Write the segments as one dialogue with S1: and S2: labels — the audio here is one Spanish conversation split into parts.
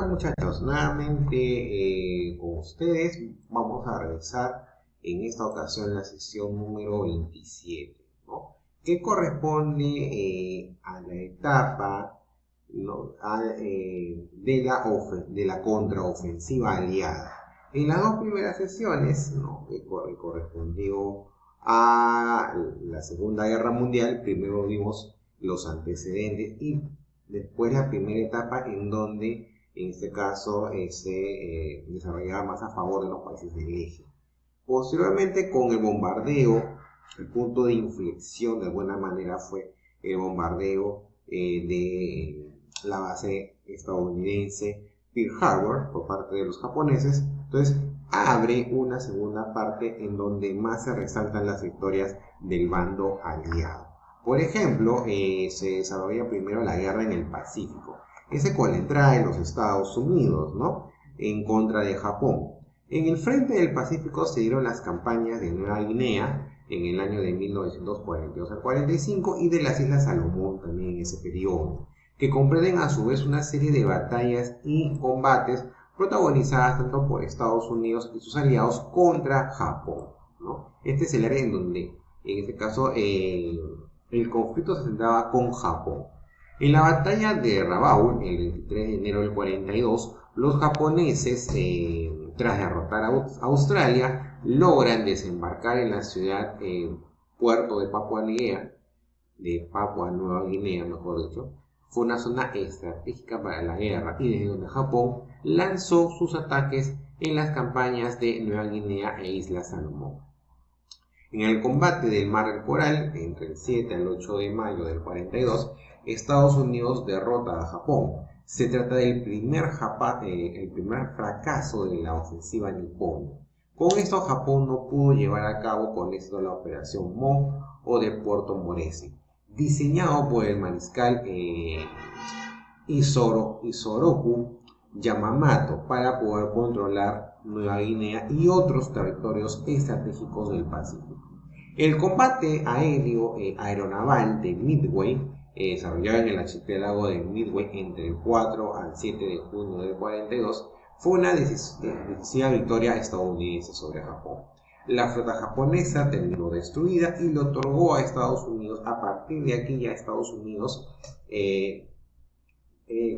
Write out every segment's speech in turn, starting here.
S1: Hola muchachos, nuevamente con ustedes vamos a realizar en esta ocasión la sesión número 27, ¿no? Que corresponde a la etapa, ¿no? de la contraofensiva aliada. En las dos primeras sesiones, ¿no? que correspondió a la Segunda Guerra Mundial, primero vimos los antecedentes y después la primera etapa en donde en este caso se desarrollaba más a favor de los países del eje. Posteriormente, con el bombardeo, el punto de inflexión de alguna manera fue el bombardeo de la base estadounidense Pearl Harbor por parte de los japoneses. Entonces abre una segunda parte en donde más se resaltan las victorias del bando aliado. Por ejemplo, se desarrolla primero la guerra en el Pacífico. Ese con la entrada de los Estados Unidos, ¿no? En contra de Japón. En el frente del Pacífico se dieron las campañas de Nueva Guinea en el año de 1942 al 45 y de las Islas Salomón también en ese periodo, que comprenden a su vez una serie de batallas y combates protagonizadas tanto por Estados Unidos y sus aliados contra Japón, ¿no? Este es el área en donde, en este caso, el conflicto se centraba con Japón. En la batalla de Rabaul, el 23 de enero del 42, los japoneses, tras derrotar a Australia, logran desembarcar en la ciudad puerto de Papua Nueva Guinea, mejor dicho. Fue una zona estratégica para la guerra y desde donde Japón lanzó sus ataques en las campañas de Nueva Guinea e Islas Salomón. En el combate del Mar del Coral, entre el 7 al 8 de mayo del 42, Estados Unidos derrota a Japón. Se trata del primer fracaso de la ofensiva nipona. Con esto, Japón no pudo llevar a cabo con éxito la operación Mo o de Puerto Moresi, diseñado por el mariscal Isoroku Yamamoto para poder controlar Nueva Guinea y otros territorios estratégicos del Pacífico. El combate aéreo aeronaval de Midway, desarrollado en el archipiélago de Midway entre el 4 al 7 de junio del 42, fue una decisiva victoria estadounidense sobre Japón. La flota japonesa terminó destruida y le otorgó a Estados Unidos, a partir de aquí ya Estados Unidos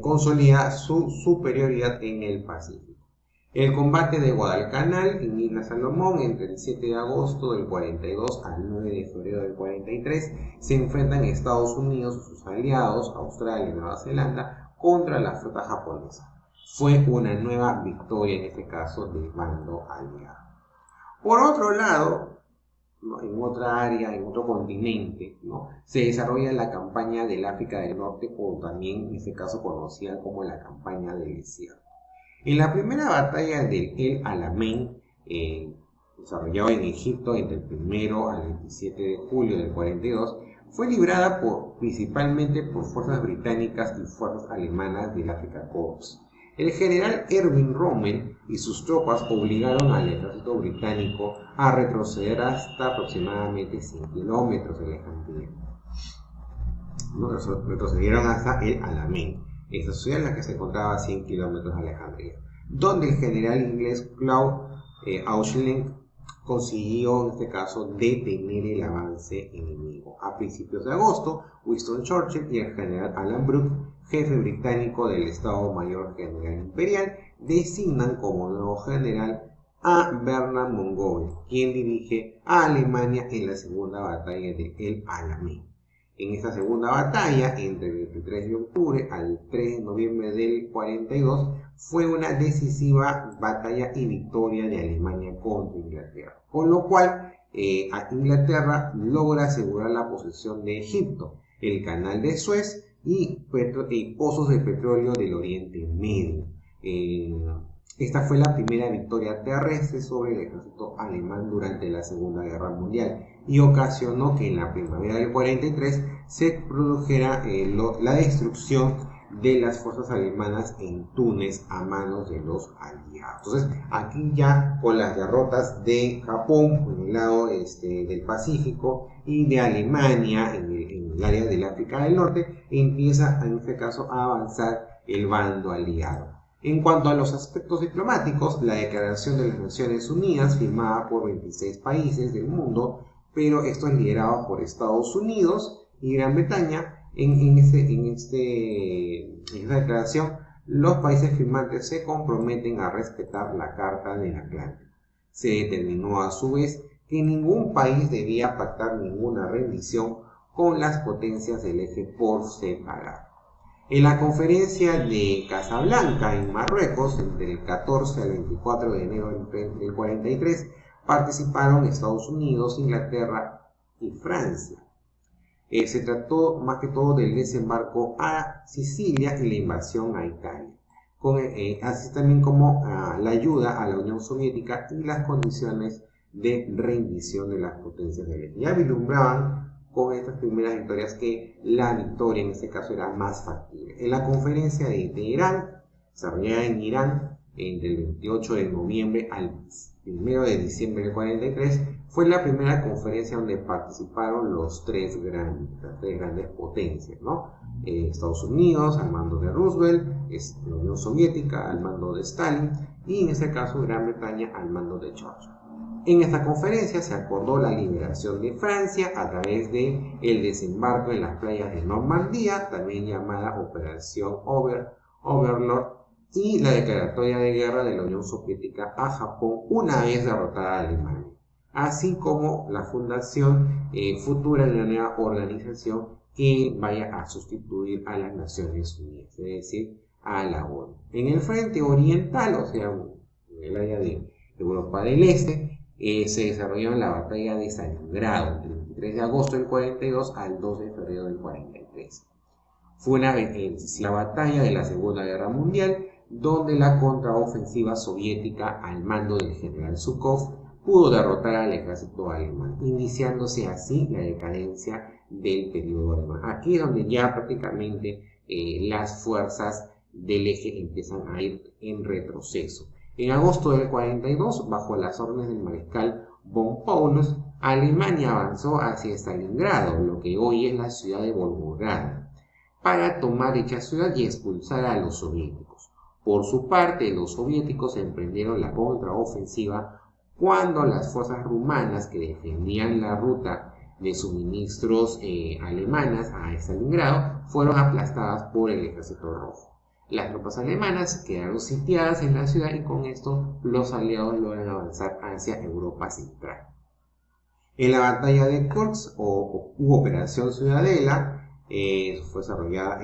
S1: consolida su superioridad en el Pacífico. El combate de Guadalcanal en Islas Salomón entre el 7 de agosto del 42 al 9 de febrero del 43 se enfrentan Estados Unidos y sus aliados, Australia y Nueva Zelanda, contra la flota japonesa. Fue una nueva victoria en este caso del bando aliado. Por otro lado, ¿no? En otra área, en otro continente, ¿no? Se desarrolla la campaña del África del Norte, o también en este caso conocida como la campaña del desierto. En la primera batalla del El Alamein, desarrollada en Egipto entre el 1 al 27 de julio del 42, fue librada principalmente por fuerzas británicas y fuerzas alemanas del Afrika Korps. El general Erwin Rommel y sus tropas obligaron al ejército británico a retroceder hasta aproximadamente 100 kilómetros de Alejandría. Retrocedieron hasta El Alamein, esta ciudad en la que se encontraba a 100 kilómetros de Alejandría, donde el general inglés Claude Auchinleck consiguió en este caso detener el avance enemigo. A principios de agosto, Winston Churchill y el general Alan Brooke, jefe británico del Estado Mayor General Imperial, designan como nuevo general a Bernard Montgomery, quien dirige a Alemania en la segunda batalla de El Alamein. En esta segunda batalla, entre el 23 de octubre al 3 de noviembre del 42, fue una decisiva batalla y victoria de Alemania contra Inglaterra, con lo cual Inglaterra logra asegurar la posesión de Egipto, el canal de Suez y pozos de petróleo del Oriente Medio. Esta fue la primera victoria terrestre sobre el ejército alemán durante la Segunda Guerra Mundial y ocasionó que en la primavera del 43 se produjera la destrucción de las fuerzas alemanas en Túnez a manos de los aliados. Entonces, aquí ya con las derrotas de Japón en el lado del Pacífico y de Alemania en el área del África del Norte, empieza en este caso a avanzar el bando aliado. En cuanto a los aspectos diplomáticos, la Declaración de las Naciones Unidas, firmada por 26 países del mundo, pero esto es liderado por Estados Unidos y Gran Bretaña. En esta declaración, los países firmantes se comprometen a respetar la Carta del Atlántico. Se determinó a su vez que ningún país debía pactar ninguna rendición con las potencias del eje por separado. En la conferencia de Casablanca, en Marruecos, entre el 14 al 24 de enero del 43, participaron Estados Unidos, Inglaterra y Francia. Se trató más que todo del desembarco a Sicilia y la invasión a Italia, así también como la ayuda a la Unión Soviética y las condiciones de rendición de las potencias del eje. Ya vislumbraban con estas primeras victorias que la victoria en este caso era más factible. En la conferencia de Teherán, desarrollada en Irán entre el 28 de noviembre al 1 de diciembre del 43, fue la primera conferencia donde participaron las tres grandes potencias, ¿no? Estados Unidos al mando de Roosevelt, la Unión Soviética al mando de Stalin y en este caso Gran Bretaña al mando de Churchill. En esta conferencia se acordó la liberación de Francia a través de el desembarco en las playas de Normandía, también llamada Operación Overlord, y la declaratoria de guerra de la Unión Soviética a Japón una vez derrotada a Alemania, así como la fundación futura de una nueva organización que vaya a sustituir a las Naciones Unidas, es decir, a la ONU. En el frente oriental, o sea, en el área de Europa del Este, se desarrolló en la batalla de Stalingrado, del 23 de agosto del 42 al 2 de febrero del 43. Fue una la batalla de la Segunda Guerra Mundial, donde la contraofensiva soviética al mando del general Zhukov pudo derrotar al ejército alemán, iniciándose así la decadencia del periodo alemán. Aquí es donde ya prácticamente las fuerzas del eje empiezan a ir en retroceso. En agosto del 42, bajo las órdenes del mariscal von Paulus, Alemania avanzó hacia Stalingrado, lo que hoy es la ciudad de Volgogrado, para tomar dicha ciudad y expulsar a los soviéticos. Por su parte, los soviéticos emprendieron la contraofensiva cuando las fuerzas rumanas que defendían la ruta de suministros alemanas a Stalingrado fueron aplastadas por el Ejército Rojo. Las tropas alemanas quedaron sitiadas en la ciudad y con esto los aliados logran avanzar hacia Europa Central. En la batalla de Kursk o Operación Ciudadela, fue desarrollada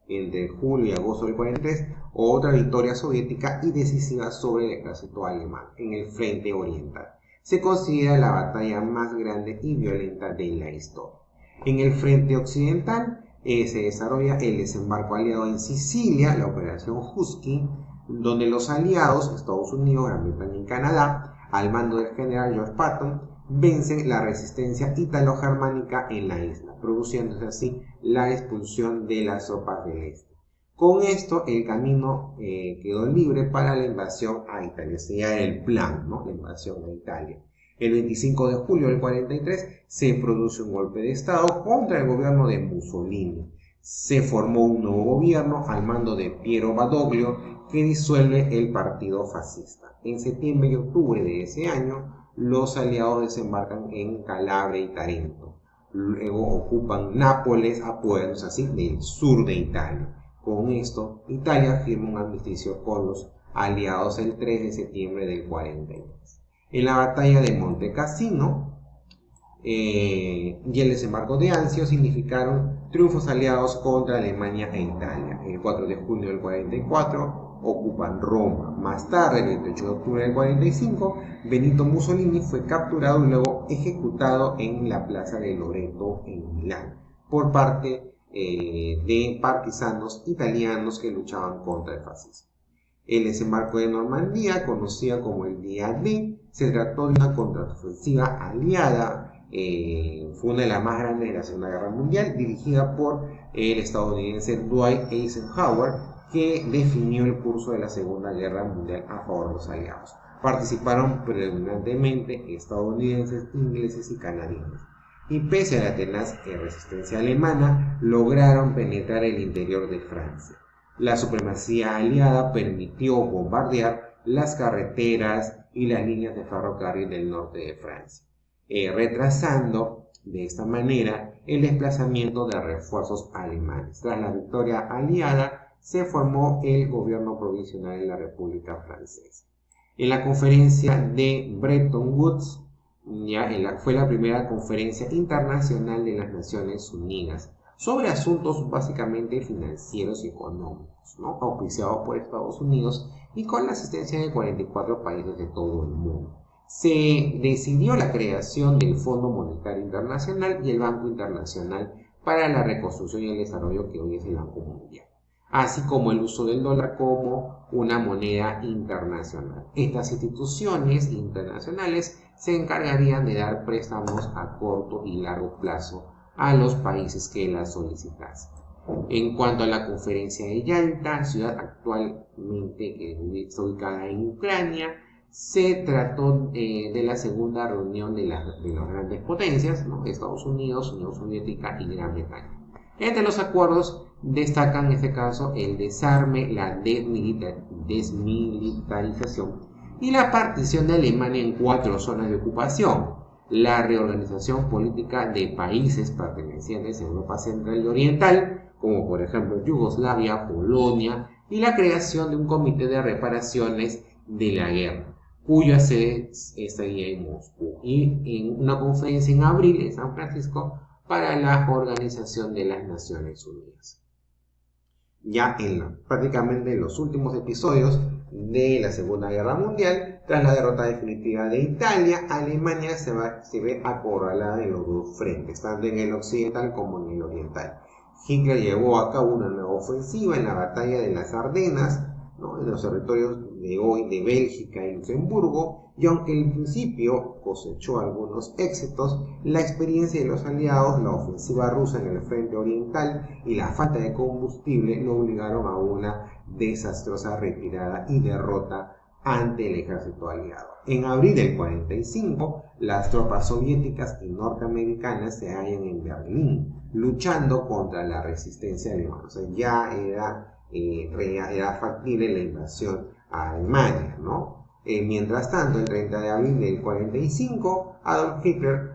S1: entre julio y agosto del 43, otra victoria soviética y decisiva sobre el ejército alemán en el frente oriental. Se considera la batalla más grande y violenta de la historia. En el frente occidental, se desarrolla el desembarco aliado en Sicilia, la Operación Husky, donde los aliados, Estados Unidos, Gran Bretaña y Canadá, al mando del general George Patton, vencen la resistencia ítalo-germánica en la isla, produciéndose así la expulsión de las tropas del este. Con esto, el camino quedó libre para la invasión a Italia, sería el plan, ¿no? La invasión a Italia. El 25 de julio del 43 se produce un golpe de Estado contra el gobierno de Mussolini. Se formó un nuevo gobierno al mando de Piero Badoglio que disuelve el partido fascista. En septiembre y octubre de ese año, los aliados desembarcan en Calabria y Tarento. Luego ocupan Nápoles, apoderándose así del sur de Italia. Con esto, Italia firma un armisticio con los aliados el 3 de septiembre del 43. En la batalla de Monte Cassino y el desembarco de Anzio significaron triunfos aliados contra Alemania e Italia. El 4 de junio del 44 ocupan Roma. Más tarde, el 28 de octubre del 45, Benito Mussolini fue capturado y luego ejecutado en la plaza de Loreto en Milán por parte de partisanos italianos que luchaban contra el fascismo. El desembarco de Normandía, conocida como el Día D, se trató de una contraofensiva aliada, fue una de las más grandes de la Segunda Guerra Mundial, dirigida por el estadounidense Dwight Eisenhower, que definió el curso de la Segunda Guerra Mundial a favor de los aliados. Participaron predominantemente estadounidenses, ingleses y canadienses. Y pese a la tenaz resistencia alemana, lograron penetrar el interior de Francia. La supremacía aliada permitió bombardear las carreteras y las líneas de ferrocarril del norte de Francia, retrasando de esta manera el desplazamiento de refuerzos alemanes. Tras la victoria aliada, se formó el gobierno provisional de la República Francesa. En la conferencia de Bretton Woods, fue la primera conferencia internacional de las Naciones Unidas sobre asuntos básicamente financieros y económicos, ¿no? Auspiciado por Estados Unidos y con la asistencia de 44 países de todo el mundo. Se decidió la creación del Fondo Monetario Internacional y el Banco Internacional para la Reconstrucción y el Desarrollo, que hoy es el Banco Mundial, así como el uso del dólar como una moneda internacional. Estas instituciones internacionales se encargarían de dar préstamos a corto y largo plazo a los países que la solicitasen. En cuanto a la conferencia de Yalta, ciudad actualmente que está ubicada en Ucrania, se trató de la segunda reunión de las grandes potencias, ¿no? Estados Unidos, Unión Soviética y Gran Bretaña. Entre los acuerdos destacan en este caso el desarme, la desmilitarización y la partición de Alemania en 4 zonas de ocupación, la reorganización política de países pertenecientes a Europa Central y Oriental, como por ejemplo Yugoslavia, Polonia, y la creación de un comité de reparaciones de la guerra, cuya sede estaría en Moscú, y en una conferencia en abril en San Francisco para la Organización de las Naciones Unidas. Ya prácticamente en los últimos episodios de la Segunda Guerra Mundial, tras la derrota definitiva de Italia, Alemania se ve acorralada en los dos frentes, tanto en el occidental como en el oriental. Hitler llevó a cabo una nueva ofensiva en la batalla de las Ardenas, ¿no? En los territorios de hoy de Bélgica y Luxemburgo, y aunque en principio cosechó algunos éxitos, la experiencia de los aliados, la ofensiva rusa en el frente oriental y la falta de combustible lo obligaron a una desastrosa retirada y derrota ante el ejército aliado. En abril del 45, las tropas soviéticas y norteamericanas se hallan en Berlín, luchando contra la resistencia alemana. O sea, ya era factible la invasión a Alemania, ¿no? Mientras tanto, el 30 de abril del 45, Adolf Hitler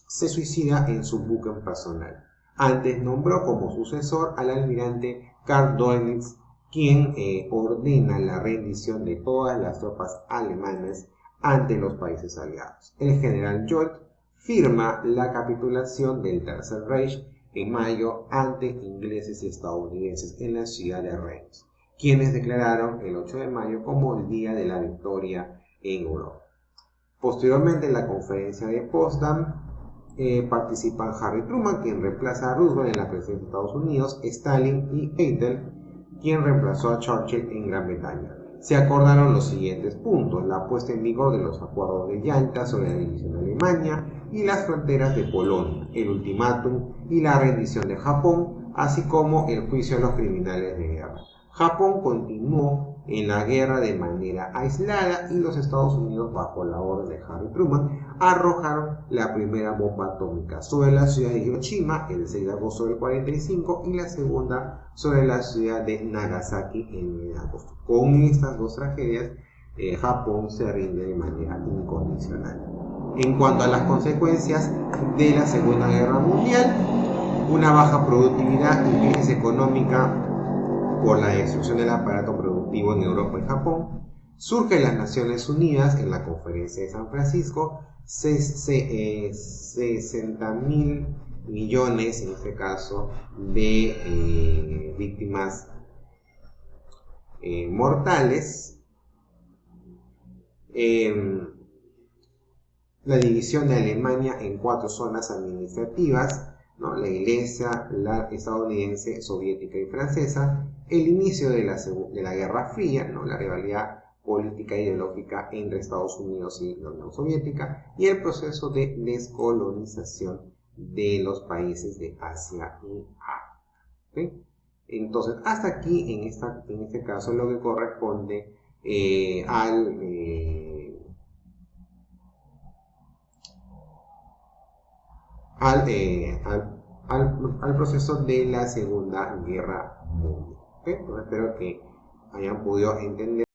S1: se suicida en su búnker personal. Antes nombró como sucesor al almirante Karl Dönitz, quien ordena la rendición de todas las tropas alemanas ante los países aliados. El general Jolt firma la capitulación del Tercer Reich en mayo ante ingleses y estadounidenses en la ciudad de Reims, quienes declararon el 8 de mayo como el día de la victoria en Europa. Posteriormente, en la conferencia de Potsdam, participan Harry Truman, quien reemplaza a Roosevelt en la presidencia de Estados Unidos, Stalin y Eitel, quien reemplazó a Churchill en Gran Bretaña. Se acordaron los siguientes puntos: la puesta en vigor de los acuerdos de Yalta sobre la división de Alemania y las fronteras de Polonia, el ultimátum y la rendición de Japón, así como el juicio a los criminales de guerra. Japón continuó en la guerra de manera aislada y los Estados Unidos, bajo la orden de Harry Truman, arrojaron la primera bomba atómica sobre la ciudad de Hiroshima el 6 de agosto del 45 y la segunda sobre la ciudad de Nagasaki el 9 de agosto. Con estas dos tragedias, Japón se rinde de manera incondicional. En cuanto a las consecuencias de la Segunda Guerra Mundial, una baja productividad y crisis económica por la destrucción del aparato productivo en Europa y Japón, surgen las Naciones Unidas en la Conferencia de San Francisco, 60.000 millones, en este caso, de víctimas mortales, la división de Alemania en 4 zonas administrativas, ¿no? La Iglesia, la estadounidense, soviética y francesa, el inicio de la Guerra Fría, ¿no? La rivalidad política e ideológica entre Estados Unidos y la Unión Soviética, y el proceso de descolonización de los países de Asia y África. ¿Sí? Entonces, hasta aquí, en este caso, lo que corresponde al proceso de la Segunda Guerra Mundial. ¿Ok? Entonces espero que hayan podido entender